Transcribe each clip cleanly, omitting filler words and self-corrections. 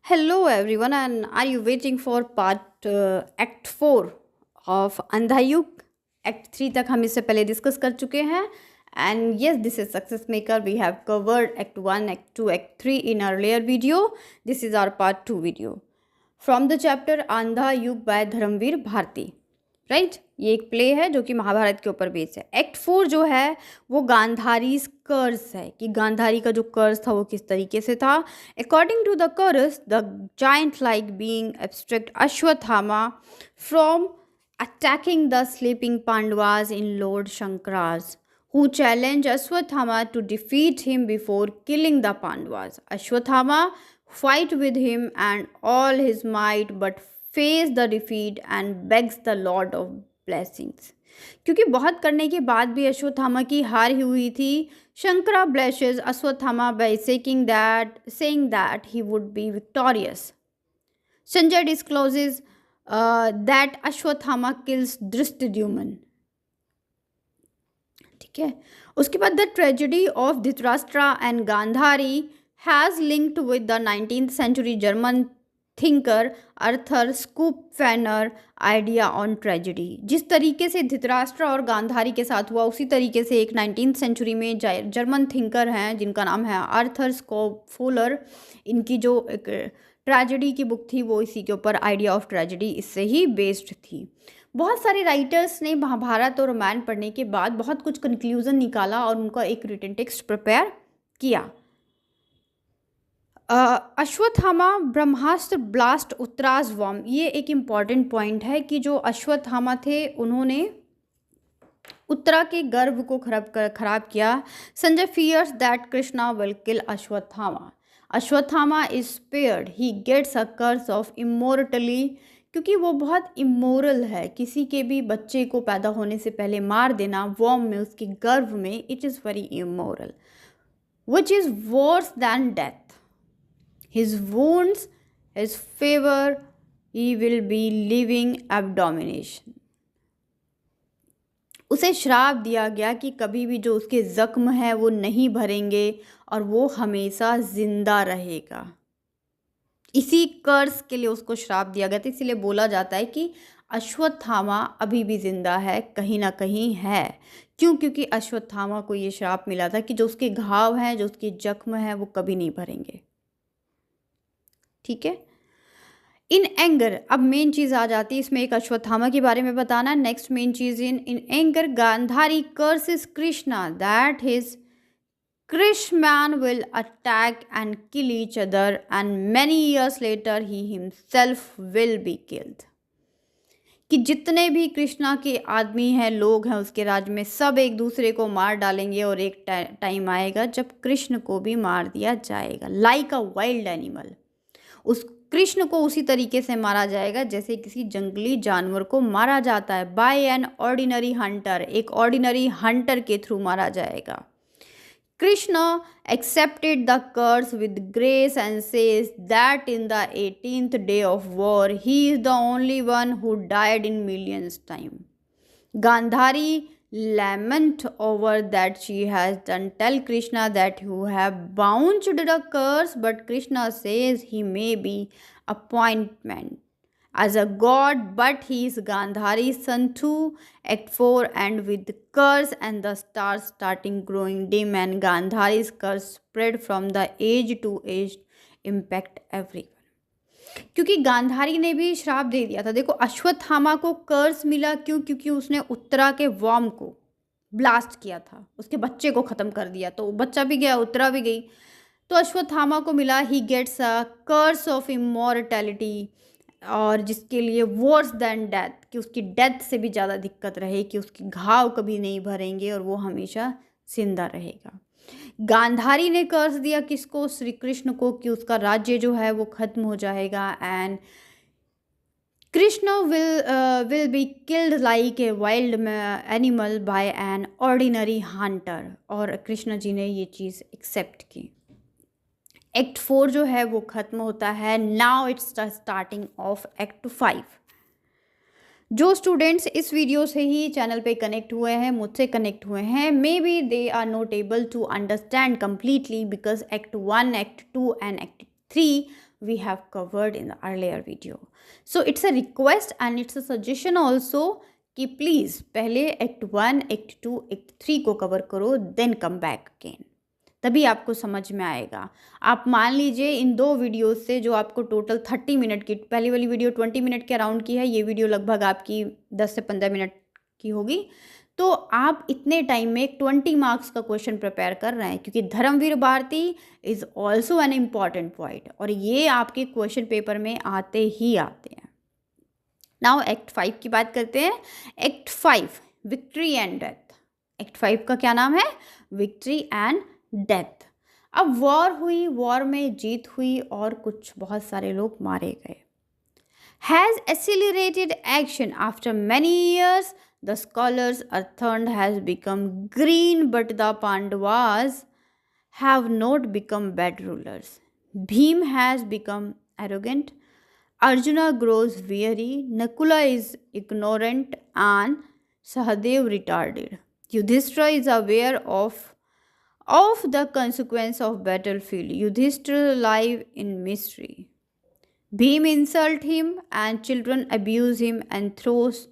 Hello everyone, and are you waiting for part Act 4 of अंधा युग? Act 3 तक हम इससे पहले डिस्कस कर चुके हैं. And yes, this is Success Maker. We have covered Act 1, Act 2, Act 3 in our earlier video. This is our part 2 video. From the chapter अंधा युग by धर्मवीर भारती. राइट ये एक प्ले है जो कि महाभारत के ऊपर बेस्ड है. एक्ट 4 जो है वो गांधारी कर्स है कि गांधारी का जो कर्स था वो किस तरीके से था. According to the curse the giant like being abstract Ashwatthama from attacking the sleeping Pandavas in Lord Shankaras, who challenged Ashwatthama to defeat him before killing the Pandavas. Ashwatthama fight with him and all his might, but face the defeat and begs the Lord of blessings. क्योंकि बहुत करने के बाद भी अश्वत्थामा की हार ही हुई थी. Shankara blesses Ashwatthama by saying that he would be victorious. Sanjay discloses that Ashwatthama kills Dhrishtadyumna. ठीक है. उसके बाद the tragedy of Dhritarashtra and Gandhari has linked with the 19th century German thinker Arthur Schopenhauer idea on tragedy. जिस तरीके से धृतराष्ट्र और गांधारी के साथ हुआ उसी तरीके से एक 19th century में जर्मन थिंकर हैं जिनका नाम है आर्थर स्कोपफुलर. इनकी जो एक ट्रेजेडी की बुक थी वो इसी के ऊपर आइडिया ऑफ ट्रेजेडी इससे ही बेस्ड थी. बहुत सारे राइटर्स ने महाभारत और रामायण पढ़ने के बाद बहुत कुछ कंक्लूजन निकाला और उनका एक रिटन टेक्स्ट प्रिपेयर किया. अश्वत्थामा ब्रह्मास्त्र ब्लास्ट उत्तराज वॉम. ये एक इम्पॉर्टेंट पॉइंट है कि जो अश्वत्थामा थे उन्होंने उत्तरा के गर्भ को खराब किया. Sanjay fears that Krishna will kill Ashwatthama. Ashwatthama is spared, he gets a curse of immortally, क्योंकि वो बहुत इमोरल है. किसी के भी बच्चे को पैदा होने से पहले मार देना वॉम में उसके गर्भ में, it is very immoral, which is verse then death. His wounds, his favor, he will be living abomination. उसे श्राप दिया गया कि कभी भी जो उसके जख्म है वो नहीं भरेंगे और वो हमेशा जिंदा रहेगा. इसी कर्स के लिए उसको श्राप दिया गया था. इसीलिए बोला जाता है कि अश्वत्थामा अभी भी जिंदा है, कहीं ना कहीं है. क्यों? क्योंकि अश्वत्थामा को ये श्राप मिला था कि जो उसके घाव हैं, जो उसके जख्म हैं, वो कभी नहीं भरेंगे. ठीक है. इन एंगर, अब मेन चीज़ आ जाती है इसमें, एक अश्वत्थामा के बारे में बताना. नेक्स्ट मेन चीज़ in anger Gandhari curses Krishna that his kinsmen will attack and kill each other and many years later he himself will be killed. कि जितने भी कृष्णा के आदमी हैं, लोग हैं उसके राज्य में, सब एक दूसरे को मार डालेंगे और एक टाइम आएगा जब कृष्ण को भी मार दिया जाएगा. लाइक अ वाइल्ड एनिमल. उस कृष्ण को उसी तरीके से मारा जाएगा जैसे किसी जंगली जानवर को मारा जाता है. बाय एन ऑर्डिनरी हंटर, एक ऑर्डिनरी हंटर के थ्रू मारा जाएगा. Krishna accepted the curse with grace and says that in the 18th day of war he is the only one who died in millions time. Gandhari lament over that she has done. Tell Krishna that you have bounced the curse, but Krishna says he may be appointment as a god, but he is Gandhari's son too. Act 4 and with curse and the stars starting growing dim and Gandhari's curse spread from the age to age impact everyone. क्योंकि गांधारी ने भी श्राप दे दिया था. देखो अश्वत्थामा को कर्स मिला क्यों? क्योंकि उसने उत्तरा के वॉर्म को ब्लास्ट किया था, उसके बच्चे को ख़त्म कर दिया, तो बच्चा भी गया, उत्तरा भी गई. तो अश्वत्थामा को मिला ही gets a curse of immortality, और जिसके लिए वर्स दैन डेथ, कि उसकी डेथ से भी ज़्यादा दिक्कत रहे, कि उसके घाव कभी नहीं भरेंगे और वो हमेशा जिंदा रहेगा. गांधारी ने कर्स दिया किसको? श्री कृष्ण को, कि उसका राज्य जो है वो ख़त्म हो जाएगा and Krishna will be killed like a wild animal by an ordinary hunter. और कृष्ण जी ने ये चीज़ एक्सेप्ट की. एक्ट 4 जो है वो ख़त्म होता है. Now it's the starting of act 5. जो स्टूडेंट्स इस वीडियो से ही चैनल पे कनेक्ट हुए हैं, मुझसे कनेक्ट हुए हैं, may be they are not able to understand completely because act 1, act 2 and act 3 we have covered in the earlier video. So it's a request and it's a suggestion also कि please पहले act 1, act 2, act 3 को cover करो, then come back again, तभी आपको समझ में आएगा. आप मान लीजिए इन 2 वीडियोस से जो आपको टोटल 30 मिनट की, पहली वाली वीडियो 20 मिनट के अराउंड की है, ये वीडियो लगभग आपकी 10 से 15 मिनट की होगी. तो आप इतने टाइम में 20 मार्क्स का क्वेश्चन प्रिपेयर कर रहे हैं, क्योंकि Dharamvir Bharati is also an important point और ये आपके क्वेश्चन पेपर में आते ही आते हैं. नाउ एक्ट 5 की बात करते हैं. Act 5 victory and death. Act 5 का क्या नाम है? Victory and death. अब वॉर हुई, वॉर में जीत हुई और कुछ बहुत सारे लोग मारे गए. Has accelerated action after many years. The scholars Arthand has become green, but the Pandavas have not become bad rulers. Bhim has become arrogant. Arjuna grows weary. Nakula is ignorant, and Sahadev retarded. Yudhishthira is aware of the consequence of battlefield. Yudhishthira live in mystery. Bhim insult him and children abuse him and throws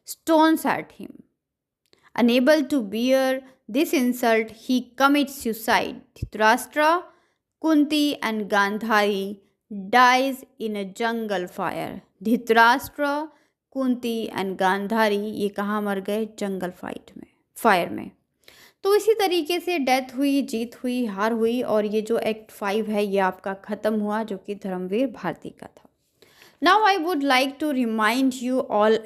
stones at him. Unable to bear this insult, he commits suicide. Dhritarashtra, Kunti and Gandhari dies in a jungle fire. Dhritarashtra, Kunti and Gandhari ये कहाँ मर गए? जंगल fire में. तो इसी तरीके से death हुई, जीत हुई, हार हुई और ये जो एक्ट 5 है ये आपका ख़त्म हुआ, जो कि धर्मवीर भारती का था. Now I would like to remind you all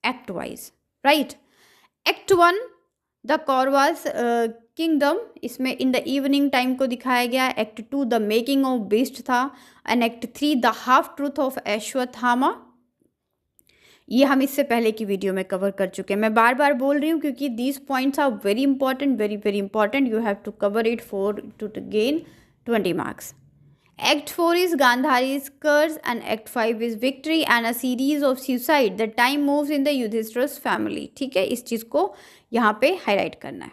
act wise, right. Act 1 the Kauravas kingdom, इसमें इन द इवनिंग टाइम को दिखाया गया. Act 2 the making of beast था. And act 3 the half truth of Ashwatthama, ये हम इससे पहले की वीडियो में कवर कर चुके हैं. मैं बार बार बोल रही हूँ क्योंकि these points are very important, very very important. You have to cover it for to gain 20 marks. Act 4 is Gandhari's curse and Act 5 is victory and a series of suicide. The time moves in the Yudhishthira's family. ठीक है, इस चीज़ को यहाँ पे highlight करना है.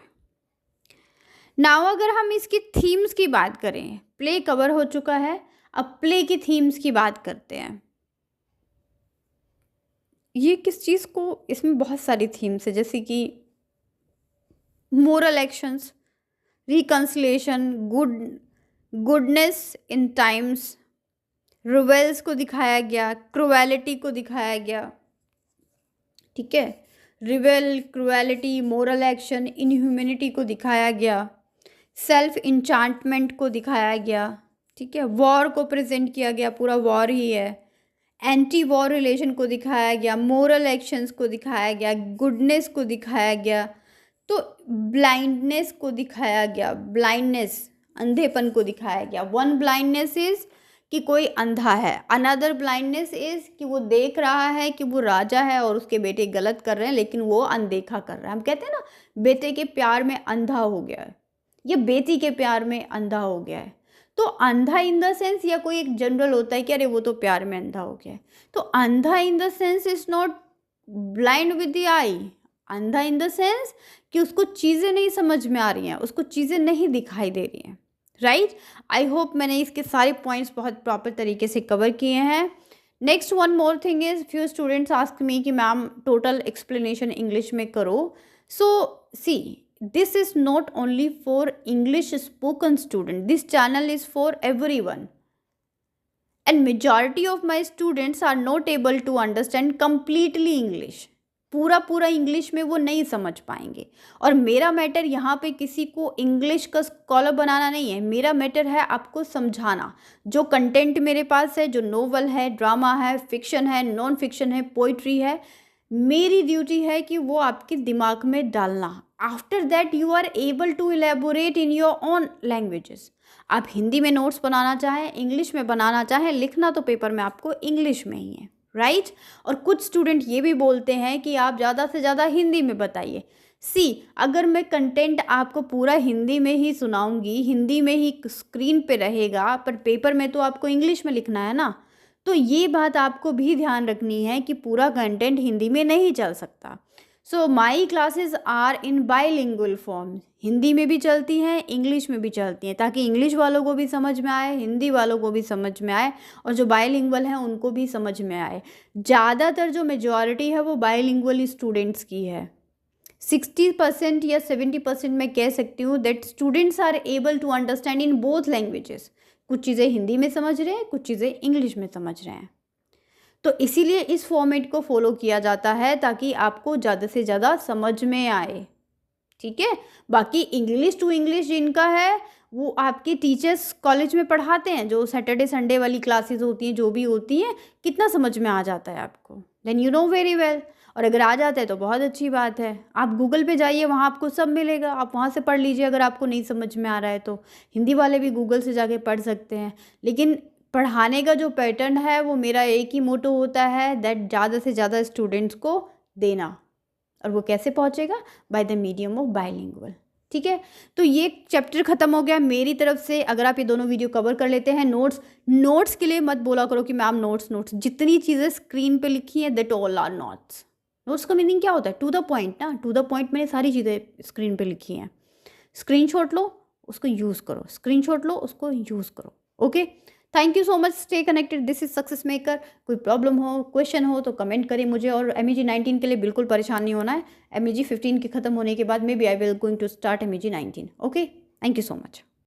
Now अगर हम इसकी थीम्स की बात करें, प्ले कवर हो चुका है, अब प्ले की थीम्स की बात करते हैं. ये किस चीज़ को, इसमें बहुत सारी थीम्स है, जैसे कि moral actions, reconciliation, goodness in times, reveals को दिखाया गया, क्रुएलिटी को दिखाया गया. ठीक है, रिवेल, क्रुएलिटी, मोरल एक्शन, इनह्यूमैनिटी को दिखाया गया, सेल्फ इंचांटमेंट को दिखाया गया. ठीक है, वॉर को प्रेजेंट किया गया, पूरा वॉर ही है. एंटी वॉर रिलेशन को दिखाया गया, मोरल एक्शंस को दिखाया गया, गुडनेस को दिखाया गया, तो ब्लाइंडनेस को दिखाया गया, ब्लाइंडनेस, अंधेपन को दिखाया गया. वन ब्लाइंडनेस इज कि कोई अंधा है, अनदर ब्लाइंडनेस इज कि वो देख रहा है कि वो राजा है और उसके बेटे गलत कर रहे हैं लेकिन वो अनदेखा कर रहा है. हम कहते हैं ना, बेटे के प्यार में अंधा हो गया है, या बेटी के प्यार में अंधा हो गया है. तो अंधा इन द सेंस, या कोई एक जनरल होता है कि अरे वो तो प्यार में अंधा हो गया है. तो अंधा in the sense is not blind with the eye. अंधा इन द सेंस कि उसको चीज़ें नहीं समझ में आ रही हैं, उसको चीज़ें नहीं दिखाई दे रही हैं. राइट, आई होप मैंने इसके सारे पॉइंट्स बहुत प्रॉपर तरीके से कवर किए हैं. Next one more thing is, few students ask me कि मैम टोटल एक्सप्लेनेशन इंग्लिश में करो. सो सी, this is not only for English spoken student, this channel is for everyone, and majority of my students are not able to understand completely English. पूरा English में वो नहीं समझ पाएंगे. और मेरा मैटर यहाँ पे किसी को इंग्लिश का स्कॉलर बनाना नहीं है, मेरा मैटर है आपको समझाना. जो कंटेंट मेरे पास है, जो नोवेल है, ड्रामा है, फिक्शन है, नॉन फिक्शन है, पोइट्री है, मेरी ड्यूटी है कि वो आपके दिमाग में डालना. After that you are able to elaborate in your own languages. आप हिंदी में नोट्स बनाना चाहें, इंग्लिश में बनाना चाहें, लिखना तो पेपर में आपको इंग्लिश में ही है. राइट. और कुछ स्टूडेंट ये भी बोलते हैं कि आप ज़्यादा से ज़्यादा हिंदी में बताइए. सी, अगर मैं कंटेंट आपको पूरा हिंदी में ही सुनाऊंगी, हिंदी में ही स्क्रीन पे रहेगा, पर पेपर में तो आपको इंग्लिश में लिखना है ना. तो ये बात आपको भी ध्यान रखनी है कि पूरा कंटेंट हिंदी में नहीं चल सकता. So my classes are in bilingual form, Hindi में भी चलती हैं, इंग्लिश में भी चलती हैं, ताकि इंग्लिश वालों को भी समझ में आए, हिंदी वालों को भी समझ में आए, और जो बाईलिंगुअल हैं उनको भी समझ में आए। ज़्यादातर जो मेजॉरिटी है वो बाईलिंगुअल स्टूडेंट्स की है। 60% या 70% मैं कह सकती हूँ that students are able to understand in both languages. कुछ चीज़ें हिंदी में समझ रहे हैं, कुछ चीज़ें इंग्लिश में समझ रहे हैं। तो इसीलिए इस फॉर्मेट को फॉलो किया जाता है ताकि आपको ज़्यादा से ज़्यादा समझ में आए, ठीक है। बाकी इंग्लिश टू इंग्लिश जिनका है वो आपके टीचर्स कॉलेज में पढ़ाते हैं, जो सैटरडे संडे वाली क्लासेस होती हैं, जो भी होती हैं, कितना समझ में आ जाता है आपको, then you know very well. और अगर आ जाता है तो बहुत अच्छी बात है। आप गूगल पे जाइए, वहाँ आपको सब मिलेगा, आप वहाँ से पढ़ लीजिए अगर आपको नहीं समझ में आ रहा है तो। हिंदी वाले भी गूगल से जाके पढ़ सकते हैं, लेकिन पढ़ाने का जो पैटर्न है वो मेरा एक ही मोटो होता है दैट ज़्यादा से ज़्यादा स्टूडेंट्स को देना। और वो कैसे पहुंचेगा? By the medium of bilingual, ठीक है। तो ये चैप्टर खत्म हो गया मेरी तरफ से। अगर आप ये दोनों वीडियो कवर कर लेते हैं, नोट्स के लिए मत बोला करो कि मैम नोट्स, जितनी चीज़ें स्क्रीन पे लिखी हैं that all are notes. Notes का मीनिंग क्या होता है? टू द पॉइंट ना, टू द पॉइंट मैंने सारी चीज़ें स्क्रीन पे लिखी हैं। स्क्रीनशॉट लो, उसको यूज़ करो, स्क्रीनशॉट लो, उसको यूज़ करो, okay. Thank you so much, stay connected, this is success maker. कोई प्रॉब्लम हो, क्वेश्चन हो तो कमेंट करें मुझे। और MEG 19 के लिए बिल्कुल परेशान नहीं होना है। MEG 15 के खत्म होने के बाद may be I will going to start MEG 19, okay. Thank you so much.